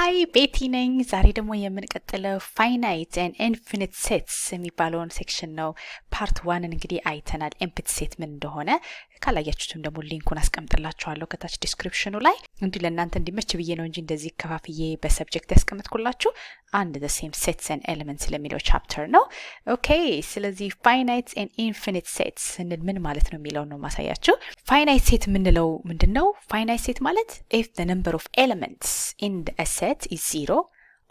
Hi Betty ነኝ ዛሬ ደግሞ የምንቀጥለው Finite and Infinite Sets የሚባለውን ሴክሽን ነው ፓርት 1 እንግዲህ አይተናል ኤምፕቲ ሴት ምን እንደሆነ ካላያችሁትም ደግሞ ሊንኩን አስቀምጥላችኋለሁ ከታች ዲስክሪፕሽኑ ላይ እንዴ ለእናንተ እንዲመች ብዬ ነው እንጂ እንደዚህ ከፋፍዬ በሰብጀክት ያስቀምጥኩላችሁ and the same sets and elements ለሚለው ቻፕተር ነው ኦኬ ስለዚህ Finite and Infinite Sets ምን ማለት ነው የሚለው ነው ማሳያችሁ Finite set ምንለው ምንድነው Finite set ማለት if the number of elements in a set is 0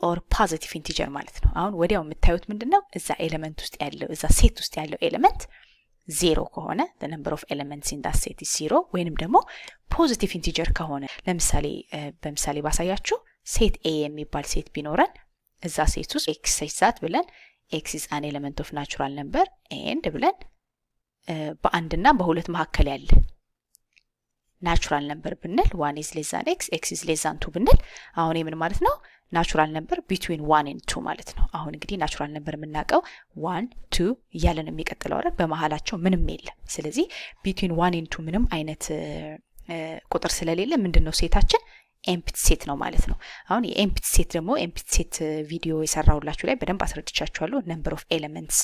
or positive integer ማለት ነው አሁን ወዲያው የምታዩት ምንድነው እዛ ኤሌመንት ውስጥ ያለው እዛ ሴት ውስጥ ያለው ኤሌመንት 0 ከሆነ the number of elements in that set is 0 ወይንም ደግሞ positive integer ከሆነ ለምሳሌ በምሳሌ ባሳያችሁ ሴት A የሚባል ሴት ቢኖረን እዛ ሴት ውስጥ x ይዛት ብለን x is an element of natural number and ብለን በአንድና በሁለት መካከል ያለ natural number ብንል 1 is less than x is less than 2 ብንል አሁን ምን ማለት ነው natural number between 1 and 2 ማለት ነው አሁን እንግዲህ natural number የምናቀው 1 2 እያለ ነው የሚቀጥለው አይደል በመሃላቸው ምንም የለም ስለዚህ between 1 and 2 ምንም አይነት ቁጥር ስለሌለ ምንድነው ሴታችን ኤምፕቲ ሴት ነው ማለት ነው አሁን የኤምፕቲ ሴት ደግሞ ኤምፕቲ ሴት ቪዲዮ የሰራውላችሁ ላይ በደንብ አስረድቻችኋለሁ number of elements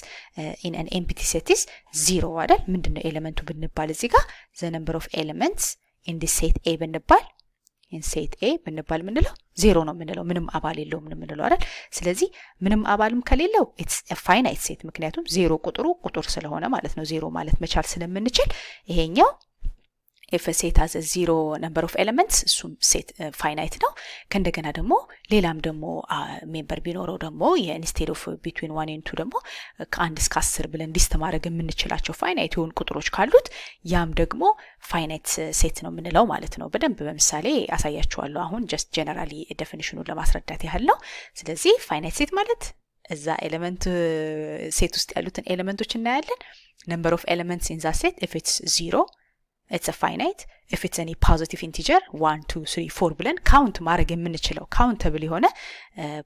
in an empty set is 0 አይደል ምንድነው ኤሌመንቱ ብንባል እዚህ ጋር the number of elements in the set A ብንባል in set A ብንባል ምንለው 0 ነው ምንለው ምንም አባል የለውም ምንለው አይደል ስለዚህ ምንም አባልም ከሌለው it's a finite set ምክንያቱም 0 ቁጥር ስለሆነ ማለት ነው 0 ማለት መቻል ስለምንችል ይሄኛው if a set has a 0 number of elements እሱም set finite ነው ከእንደገና ደግሞ ሌላም ደግሞ ሜምበር ቢኖረው ደግሞ instead of between 1 and 2 ደግሞ ከ1 እስከ 10 ብለን ሊስት ማድረግ የምንችላቸው finite የሆኑ ቁጥሮች ካሉት ያም ደግሞ finite set ነው የምንለው ማለት ነው በደንብ በምሳሌ አሳያችኋለሁ አሁን just generally definitionን ለማስረዳት ያህል ነው ስለዚህ finite set ማለት እዛ ኤሌመንት ሴት ውስጥ ያሉትን ኤሌመንቶች እናያለን number of elements in that set if it's 0 it's a finite if it's any positive integer 1 2 3 4 ብለን ካውንት ማድረግ የምንችለው ካውንተብል የሆነ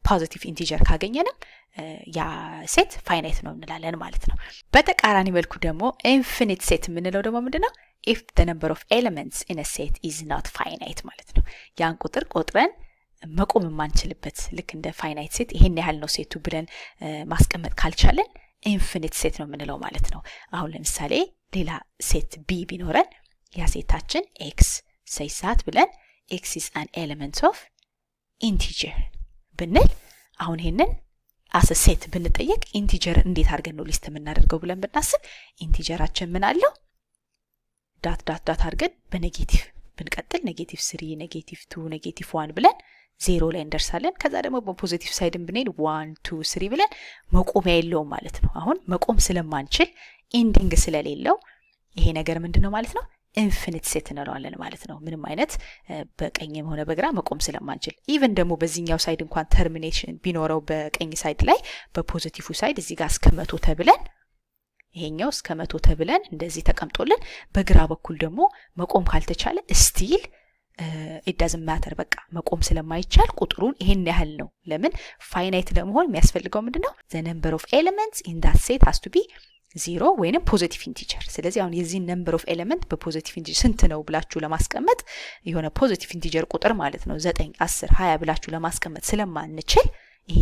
ፖዚቲቭ ኢንቲጀር ካገኘንም ያ ሴት ፋይናይት ነው እንላለን ማለት ነው በተቃራኒ መልኩ ደግሞ ኢንፊኒት ሴት የምንለው ደግሞ ምንድነው if the number of elements in a set is not finite ማለት ነው ያን ቁጥር ቆጥረን መቆም የማንችልበት ልክ እንደ ፋይናይት ሴት ይሄን ያህል ነው ሴቱ ብለን ማስቀመጥ ካልቻለን ኢንፊኒት ሴት ነው የምንለው ማለት ነው አሁን ለምሳሌ ሌላ ሴት B ቢኖረን ያ ሴታችን x ሰይሳት ብለን x is an element of integer ብንል አሁን ይሄንን as a set ብንጠየቅ ኢንቲጀር እንዴት አድርገን ነው ሊስት የምናደርገው ብለን ብናስብ ኢንቲጀራችን ምን አለው ዳት አድርገን በኔጌቲቭ ብንቀጥል -3 -2 -1 ብለን 0 ላይ እንደርሳለን ከዛ ደግሞ በፖዚቲቭ ሳይድን ብንሄድ 1 2 3 ብለን መቆሚያ የለውም ማለት ነው አሁን መቆም ስለማንችል ኢንዲንግ ስለሌለው ይሄ ነገር ምንድነው ማለት ነው ኢንፊኒት ሴት እንለዋለን ማለት ነው ምንም አይነት በቀኝም ሆነ በግራ መቆም ስለማንችል ኢቭን ደግሞ በዚህኛው ሳይድ እንኳን ተርሚኔሽን ቢኖረው በቀኝ ሳይድ ላይ በፖዚቲቭ ሳይድ እዚህ ጋር እስከ 100 ተብለን ይሄኛው እስከ 100 ተብለን እንደዚህ ተቀምጦልን በግራ በኩል ደግሞ መቆም ካልተቻለ ስቲል it doesn't matter በቃ መቆም ስለማይቻል ቁጥሩን ይሄን ያህል ነው ለምን ፋይናይት ለመሆን የሚያስፈልገው ምንድነው the number of elements in that set has to be 0 ወይንም ፖዚቲቭ ኢንቲጀር ስለዚህ አሁን የዚህ number of element በፖዚቲቭ ኢንቲጀር ስንት ነው ብላችሁ ለማስቀመጥ የሆነ ፖዚቲቭ ኢንቲጀር ቁጥር ማለት ነው 9 10 20 ብላችሁ ለማስቀመጥ ስለማንችል ይሄ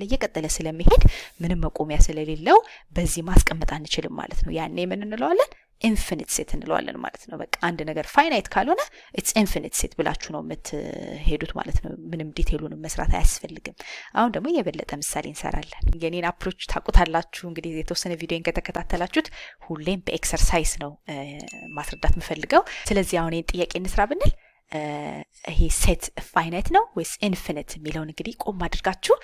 እየቀጠለ ስለሚሄድ ምንም መቆሚያ ስለሌለው በዚህ ማስቀመጥ አንችልም ማለት ነው ያኔ ምን እንለዋለን ኢንፊኒት ሴት እንለዋለን ማለት ነው በቃ አንድ ነገር ፋይናይት ካልሆነ it's infinite set ብላችሁ ነው የምትሄዱት ማለት ነው ምንም ዲቴይሉን መስራት አያስፈልግም አሁን ደግሞ የበለጠ ምሳሌ እንሰራለን የኔን አፕሮች ታቁታላችሁ እንግዲህ የተወሰነ ቪዲዮን ከተከታተላችሁት ሁሌም በኤክሰርሳይዝ ነው ማስረዳት የምፈልገው ስለዚህ አሁን ይሄን ጥያቄ እንስራ ብንል ይሄ ሴት ፋይናይት ነው ወይስ ኢንፊኒት የሚለውን እንግዲህ ቆም አድርጋችሁ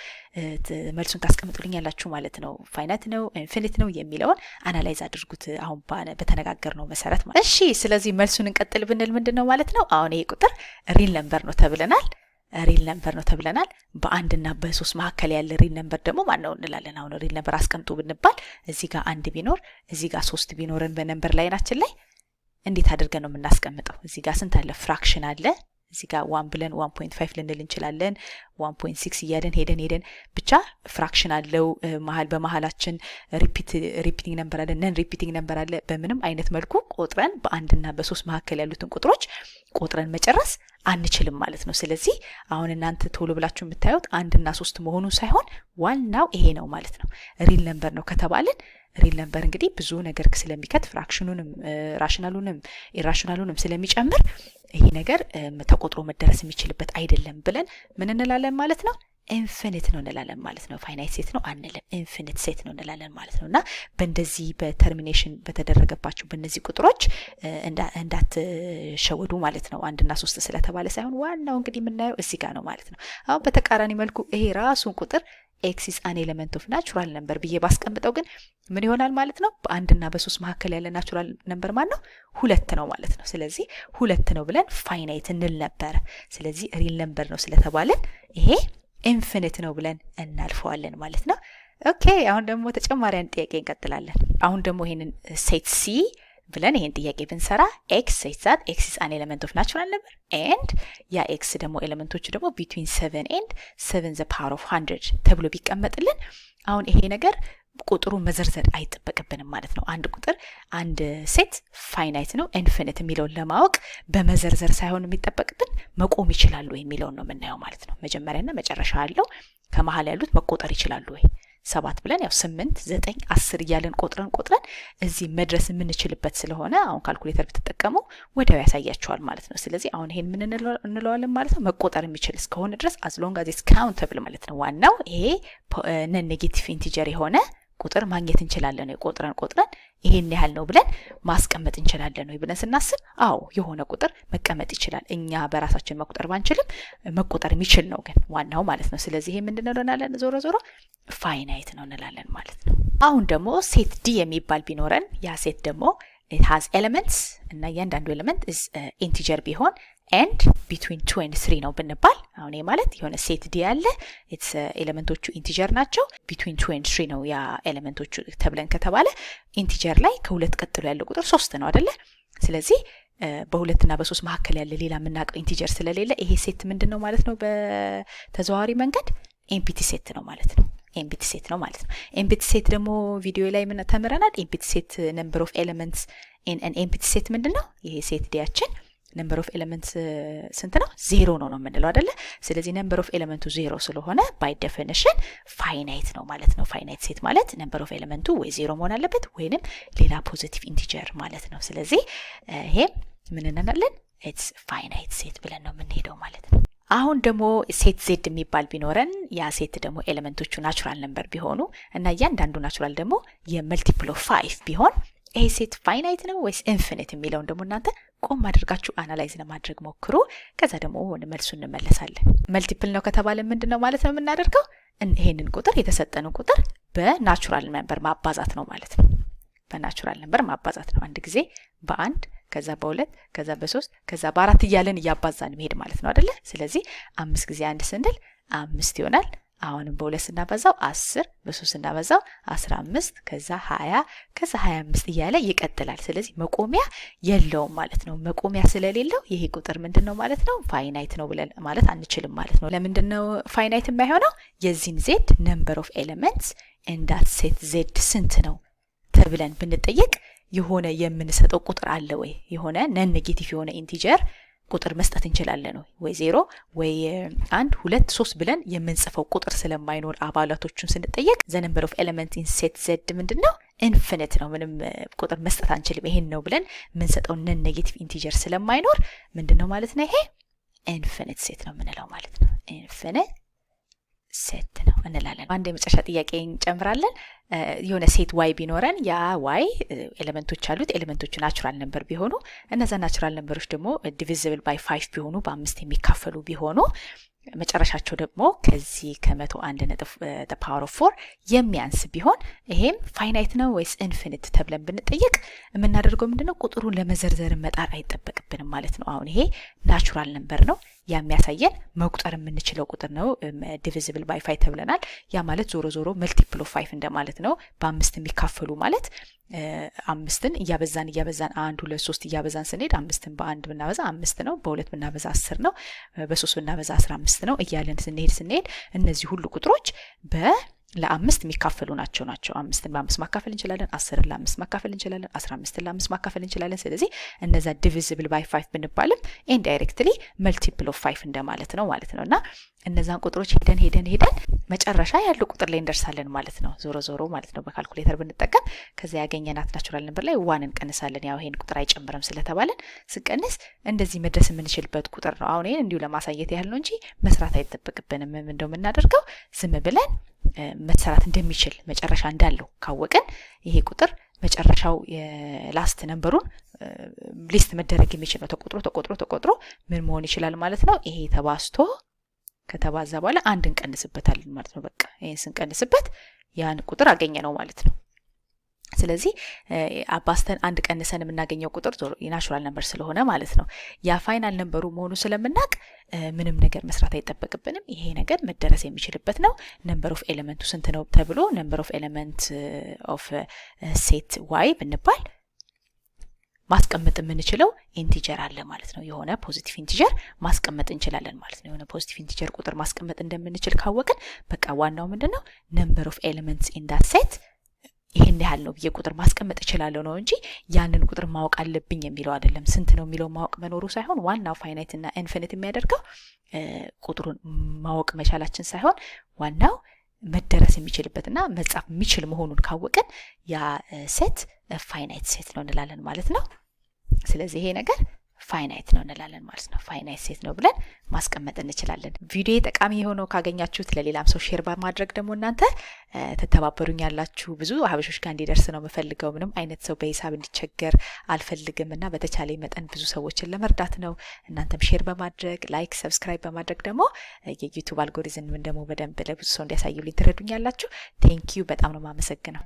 መልሱን ታስቀምጡልኛላችሁ ማለት ነው ፋይናይት ነው ኢንፊኒት ነው የሚለውን አናላይዝ አድርጉት አሁን በተነጋገርነው መሰረት ማለት እሺ ስለዚህ መልሱን እንቀጥል ብንል ምንድነው ማለት ነው አሁን ይሄ ቁጥር ሪል ነምበር ነው ተብለናል በአንድና በ3 መካከል ያለ ሪል ነምበር ደግሞ ማን ነው እንላለን አሁን ሪል ነምበር አስቀምጡ ብንባል እዚህ ጋር 1 ቢኖር እዚህ ጋር 3 ቢኖርን በነምበር ላይናችን ላይ እንዴት አድርገን ነው የምናስቀምጠው እዚህ ጋር ስንት አለ ፍራክሽን አለ እዚህ ጋር 1 ብለን 1.5 ልንል እንችላለን 1.6 እያለን ሄደን ብቻ ፍራክሽን አለው በመሃላችን ሪፒቲንግ ነምበር አለ ነን ሪፒቲንግ ነምበር አለ በምንም አይነት መልኩ ቆጥረን በአንድና በሶስት መካከል ያሉትን ቁጥሮች ቆጥረን መጨረስ አንችልም ማለት ነው ስለዚህ አሁን እናንተ ቶሎ ብላችሁ የምታዩት 1 እና 3 መሆኑ ሳይሆን ዋናው ይሄ ነው ማለት ነው ሪል ነምበር ነው ከተባለን ሪል ነምበር እንግዲህ ብዙ ነገር ስለሚከት ፍራክሽኑንም ራሽናሉንም ኢራሽናሉንም ስለሚጨምር ይሄ ነገር ተቆጥሮ መደረስ የሚችልበት አይደለም ብለን ምን እንላለን ማለት ነው ኢንፊኒት ነው እንላለን ማለት ነው ፋይናይት ሴት ነው አንልም ኢንፊኒት ሴት ነው እንላለን ማለት ነውና በእንደዚህ በተርሚኔሽን በተደረገባቸው በእነዚህ ቁጥሮች እንዳትሸወዱ ማለት ነው 1 እና 3 ስለተባለ ሳይሆን ዋናው እንግዲህ የምናየው እዚህ ጋር ነው ማለት ነው አሁን በተቃራኒ መልኩ ይሄ ራሱን ቁጥር x is an element of natural number ብዬ ባስቀምጠው ግን ምን ይሆናል ማለት ነው በ1 እና በ3 መካከል ያለ ናቹራል ነምበር ማለት ነው 2 ነው ማለት ነው ስለዚህ 2 ነው ብለን ፋይናይት እንል ነበር ስለዚህ ሪል ነምበር ነው ስለተባለን ይሄ ኢንፊኒት ነው ብለን እናልፈዋለን ማለት ነው ኦኬ አሁን ደግሞ ተጨማሪ አንድ ጥያቄ እንቀጥላለን አሁን ደግሞ ይሄንን ሴት ሲ ብለን ይሄን ጥያቄ ብንሰራ x says that x is an element of natural number and ያ x ደግሞ ኤሌመንቶቹ ደግሞ between 7 and 7 the power of 100 ተብሎ ቢቀመጥልን አሁን ይሄ ነገር ቁጥሩ መዘርዘር አይጠበቅብንም ማለት ነው አንድ ቁጥር አንድ ሴት ፋይናይት ነው ኢንፊኒት የሚለውን ለማወቅ በመዘርዘር ሳይሆን የሚጠበቅብን መቆም ይችላሉ የሚለውን ነው የምናየው ማለት ነው መጀመሪያና መጨረሻ አለው ከመሃል ያሉት መቆጠር ይችላሉ ወይ 7 ብለን ያው 8 9 10 እያለን ቆጥረን እዚህ መድረስ የምንችልበት ስለሆነ አሁን ካልኩሌተር ብትጠቀሙ ወዲያው ያሳያችኋል ማለት ነው ስለዚህ አሁን ይሄን ምን እንለዋለን ማለት ነው መቆጠር የሚችል እስከሆነ ድረስ as long as it's countable ማለት ነው ዋናው ይሄ ነን ኔጌቲቭ ኢንቲጀር የሆነ ቁጥር ማግኘት እንችላለን ነው ቆጥረን ይሄን ያህል ነው ብለን ማስቀመጥ እንችላለን ነው ብለን ስናስብ አዎ የሆነ ቁጥር መቀመጥ ይችላል እኛ በራሳችን መቁጠር ባንችልም መቆጠር የሚችል ነው ግን ዋናው ማለት ነው ስለዚህ ይሄ ምንድነው እንላለን ዞሮ ፋይናይት ነው እንላለን ማለት ነው አሁን ደግሞ ሴት ዲ የሚባል ቢኖረን ያ ሴት ደግሞ it has elements እና እያንዳንዱ ኤሌመንት is integer ቢሆን and between 2 and 3 ነው ብንባል አሁን ይሄ ማለት የሆነ ሴት ዲ ያለ it's ኤሌመንቶቹ ኢንቲጀር ናቸው between 2 and 3 ነው ያ ኤሌመንቶቹ ተብለን ከተባለ ኢንቲጀር ላይ ከሁለት ቀጥሎ ያለው ቁጥር 3 ነው አይደለ ስለዚህ በሁለት እና በ3 መካከል ያለ ሌላ የምናውቀው ኢንቲጀር ስለሌለ ይሄ ሴት ምንድነው ማለት ነው በተዘዋዋሪ መንገድ ኤምፕቲ ሴት ነው ማለት ነው ኤምፕቲ ሴት ነው ማለት ነው ኤምፕቲ ሴት ደግሞ ቪዲዮ ላይ ምን ተምረናል ኤምፕቲ ሴት ነምበር ኦፍ ኤሌመንትስ ኢን አን ኤምፕቲ ሴት ምንድነው ይሄ ሴት ዲያችን ነምበር ኦፍ ኤሌመንትስ ስንት ነው 0 ነው የምንለው አይደለ ስለዚህ ነምበር ኦፍ ኤሌመንቱ 0 ስለሆነ ባይ ዴፊኒሽን ፋይናይት ነው ማለት ነው ፋይናይት ሴት ማለት ነምበር ኦፍ ኤሌመንቱ ወይ 0 መሆን አለበት ወይንም ሌላ ፖዚቲቭ ኢንቲጀር ማለት ነው ስለዚህ ይሄ ምን እንላለን ኢትስ ፋይናይት ሴት ብለን ነው የምንሄደው ማለት ነው አሁን ደግሞ ሴት ዜድ የሚባል ቢኖረን ያ ሴት ደግሞ ኤሌመንቶቹ ናቹራል ነምበር ቢሆኑ እና እያንዳንዱ ናቹራል ደግሞ የመልቲፕል ኦፍ 5 ቢሆን ይሄ ሴት ፋይናይት ነው ወይስ ኢንፊኒት የሚለውን ደግሞ እናንተ ቆም አድርጋችሁ አናላይዝ ለማድረግ ሞክሩ ከዛ ደግሞ መልሱን እንመለሳለን መልቲፕል ነው ከተባለ ምንድነው ማለት ነው የምናደርገው ይሄንን ቁጥር የተሰጠነው ቁጥር በናቹራል ነምበር ማባዛት ነው ማለት ነው በናቹራል ነምበር ማባዛት ነው አንድ ጊዜ በአንድ ከዛ በሁለት ከዛ በ3 ከዛ በ4 እያለን ያባዛን መሄድ ማለት ነው አይደለ ስለዚህ 5 ጊዜ 1 ስንል 5 ይሆናል አሁንም በ2 ስናበዛው 10 በ3 ስናበዛው 15 ከዛ 20 ከዛ 25 እያለ ይቀጥላል ስለዚህ መቆሚያ የለውም ማለት ነው መቆሚያ ስለሌለው ይሄ ቁጥር ምንድነው ማለት ነው ፋይናይት ነው ብለን ማለት አንችልም ማለት ነው ለምንድነው ፋይናይት የማይሆነው የዚህን ዜድ ነምበር ኦፍ ኤሌመንትስ in that set ዜድ ስንት ነው ተብለን ብንጠየቅ የሆነ የምንሰጠው ቁጥር አለ ወይ የሆነ ነን ኔጌቲቭ የሆነ ኢንቲጀር ቁጥር መስጠት እንችላለን ወይ 0 ወይ 1 2 3 ብለን የምንጽፈው ቁጥር ስለማይኖር አባላቶቹን ስንጠየቅ the number of elements in set z ምንድነው ኢንፊኒት ነው ምንም ቁጥር መስጠት አንችልም ይሄን ነው ብለን የምንሰጠው ነን ኔጌቲቭ ኢንቲጀር ስለማይኖር ምንድነው ማለት ነው ይሄ ኢንፊኒት ሴት ነው የምንለው ማለት ነው ኢንፊኒት ሴት ነው እንላለን አንድ የመጨረሻ ጥያቄ እንጨምራለን የሆነ ሴት y ቢኖረን ያ y ኤሌመንቶች አሉት ኤሌመንቶቹ ናቹራል ነምበር ቢሆኑ እነዛ ናቹራል ነምበሮች ደግሞ ዲቪዚብል ባይ 5 ቢሆኑ በ5 የሚካፈሉ ቢሆኑ መጨረሻቸው ደግሞ ከዚህ ከ101 ነጥብ the power of 4 የሚያንስ ቢሆን ይሄም ፋይናይት ነው ወይስ ኢንፊኒት ተብለን ብንጠይቅ የምናደርገው ምንድነው ቁጥሩን ለመዘርዘር መጣር አይጠበቅብንም ማለት ነው አሁን ይሄ ናቹራል ነምበር ነው የሚያሳየን መቁጠር የምንችለው ቁጥር ነው divisible by 5 ተብለናል ያ ማለት ዞሮ ዞሮ multiple of 5 እንደማለት ነው በአምስት የሚካፈሉ ማለት አምስትን እያበዛን 1 2 3 እያበዛን ስንሄድ አምስትን በአንድ ብናበዛ 5 ነው በሁለት ብናበዛ 10 ነው በ3 ብናበዛ 15 ነው እያለን ስንሄድ እነዚህ ሁሉ ቁጥሮች ለአምስት የሚካፈሉ ናቸው አምስትን በአምስት ማካፈል እንችላለን 10 ለአምስት ማካፈል እንችላለን 15 ለአምስት ማካፈል እንችላለን ስለዚህ እነዛ divisible by 5 ብንባልም indirectly multiple of 5 እንደማለት ነው ነውና እነዛን ቁጥሮች ሄደን መጨረሻ ያለው ቁጥር ላይ እንደርሳለን ማለት ነው ዞሮ ማለት ነው በካልኩሌተር ብንጠቀም ከዛ ያገኘናት ናቹራል ነምበር ላይ 1 እንቀንሳለን ያው ይሄን ቁጥር አይጨምርም ስለተባለን ስንቀንስ እንደዚህ መድረስ የምንችልበት ቁጥር ነው አሁን ይሄን እንዲሁ ለማሳየት ያህል ነው እንጂ መስራት አይተበቅብንም እንደው የምናደርገው ዝም ብለን መሰራት እንደሚችል መጨረሻ እንዳለው ካወቀን ይሄ ቁጥር መጨረሻው የላስት ነምበሩን ሊስት መደረግ የሚችል ነው ተቆጥሮ ምን መሆን ይችላል ማለት ነው ይሄ ተባዝቶ ከተባዛ በኋላ አንድ እንቀንስበታለን ማለት ነው በቃ ይሄን ስንቀንስበት ያን ቁጥር አገኘ ነው ማለት ነው ስለዚህ አባስተን አንድ ቀንሰን የምናገኘው ቁጥር ናቹራል ነምበር ስለሆነ ማለት ነው ያ ፋይናል ነምበሩ መሆኑ ስለምናቅ ምንም ነገር መስራት አይተበቅብንም ይሄ ነገር መደረስ የሚችልበት ነው ነምበር ኦፍ ኤሌመንቱ ስንት ነው ተብሎ ነምበር ኦፍ ኤሌመንት ኦፍ ሴት y ብንባል ማስቀመጥ የምንችለው ኢንቲጀር አለ ማለት ነው የሆነ ፖዚቲቭ ኢንቲጀር ማስቀመጥ እንችላለን ማለት ነው የሆነ ፖዚቲቭ ኢንቲጀር ቁጥር ማስቀመጥ እንደምንችል ካወቅን በቃ ዋናው ምንድነው ነምበር ኦፍ ኤሌመንትስ ኢን ዳት ሴት ይሄን ያህል ነው ብዬ ቁጥር ማስቀመጥ እችላለሁ ነው እንጂ ያንን ቁጥር ማወቅ አለብኝ የሚለው አይደለም ስንት ነው የሚለው ማወቅ መኖሩ ሳይሆን ዋናው ፋይናይት እና ኢንፊኒት የሚያደርገው ቁጥሩን ማወቅ መቻላችን ሳይሆን ዋናው መደረስ የሚችልበትና መጻፍ የሚችል መሆኑን ካወቅን ያ ሴት ፋይናይት ሴት ነው እንላለን ማለት ነው ስለዚህ ይሄ ነገር ፋይናይት ነው እንላለን ማለት ነው ፋይናይት ሴት ነው ብለን ማስቀመጥ እንችላለን ቪዲዮ ጠቃሚ የሆነው ካገኛችሁት ለሌላም ሰው ሼር በማድረግ ደግሞ እናንተ ተተባበሩኝ ያላችሁ ብዙ ሀበሾች ጋር እንዲደርስ ነው መፈልገው ምንም አይነት ሰው በሂሳብ እንዲቸገር አልፈልግምና በተቻለ መጠን ብዙ ሰዎችን ለመርዳት ነው እናንተም ሼር በማድረግ ላይክ ሰብስክራይብ በማድረግ ደግሞ የዩቲዩብ አልጎሪዝም ደግሞ በደንብ ለብዙ ሰው እንዲያሳዩልኝ ትረዱኛላችሁ ቴንክ ዩ በጣም ነው ማመሰግነው